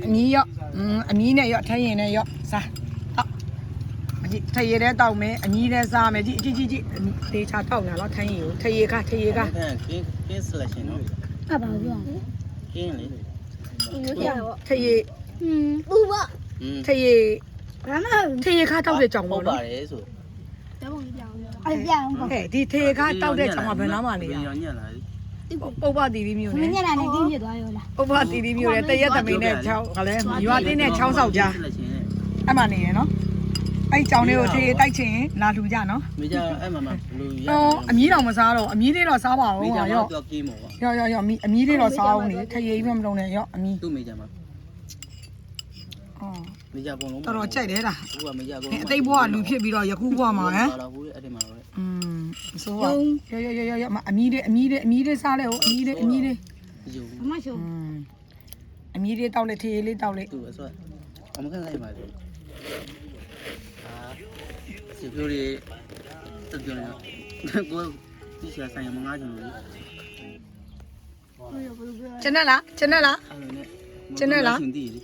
အမီးရောအမီးနဲ့ရောထိုင်းရင်နဲ့ရောစားတော့ထရေတဲ့တောက်မယ်အမီးနဲ့စားမယ်ကြည့်တေချာတောက်နေတော့ထိုင်းရင်ကိုထရေက ကင်း selection နော် အဲ့ဘာပြော ကင်းလေ ထရေ ပူပါ ထရေ ဘာမှ ထရေခါတောက်တဲ့ကြောင် ဟု ပေါ့ တ်ပါ နော် တယ်ဆို အဲ့ပြောင်းပေါ့ ဟဲ့ဒီထရေခါတောက်တဲ့ကြောင်ကဘယ်နားမှာနေရ ညညလာလေ ပုပ္ပတီတီမျိုး မ နဲ့ င်းညလာနေကြီးဖြစ်သွားရောလား ပုပ္ပတီတီမျိုးနဲ့တရက်သမီးနဲ့ချောင်းကလည်းရွာတင်းနဲ့ချောင်းဆောက်ကြား selection နဲ့ အဲ့မှာနေရနော်အဲ့ကြောင်လေးကိုထရေတိုက်ချင်လာလူကြနော် မေကြအဲ့မှာလူရ အမီးတော်မစားတော့အမီးလေးတော့စားပါဦး မေကြ ဟာ မှာ ရော့ တော့ကင်းမော်ပါ ရော့အမီးလေးတော့စားအောင်နေထရေကြီးမလုံးနဲ့ရော့အမီး သူ့မေကြမှာ အော် မေကြပုံလုံး တော်တော်ကြိုက်တယ်လား ဟိုကမေကြပုံ အသိဘွားလူဖြစ်ပြီးတော့ယခုဘွားမှာဟမ် လာဘူးအဲ့ဒီမှာပဲ ဆိုတော့ရော့အမီးလေးစားလဲဟိုအမီးလေး ယူ ဘာမှရှုံး အမီးလေးတောက်လေထရေလေးတောက်လေ သူအဆောအမကန်လိုက်ပါလေစီပြိုရီတက်ကြနေကိုဒီရှာဆိုင်မငါးချင်လို့ ကျန်လား အဲ့ဒါနဲ့ရှင်တည်လေ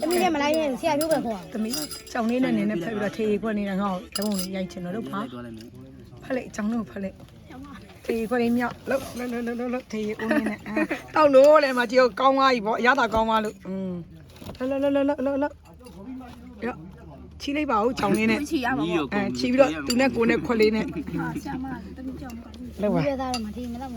သမီးနဲ့မလိုက်နဲ့ဆရာပြောပဲခေါ် သမီးကြောင်လေးနဲ့နင်းနဲ့ဖက်ပြီးတော့ထရေခွက်နေတာငါ့ကိုတပုံလေးရိုက်ချင်တော့လို့ပါ သွားလိုက်မယ် ဖက်လေကြောင်လို့ဖက်လေထရေခွက်လေးမြောက်လို့ထရေဦးနေနဲ့တောက်လို့လည်းမကြည့်ကောင်းသွားပြီပေါ့အရသာကောင်းသွားလို့လောရော့ချီလိုက်ပါဦးကြောင်လေးနဲ့ချီပြီးတော့သူနဲ့ကိုနဲ့ခွက်လေးနဲ့ ဆရာမသမီးကြောင့် လောက်ပါ ပြသားတော့မထီမတော့မ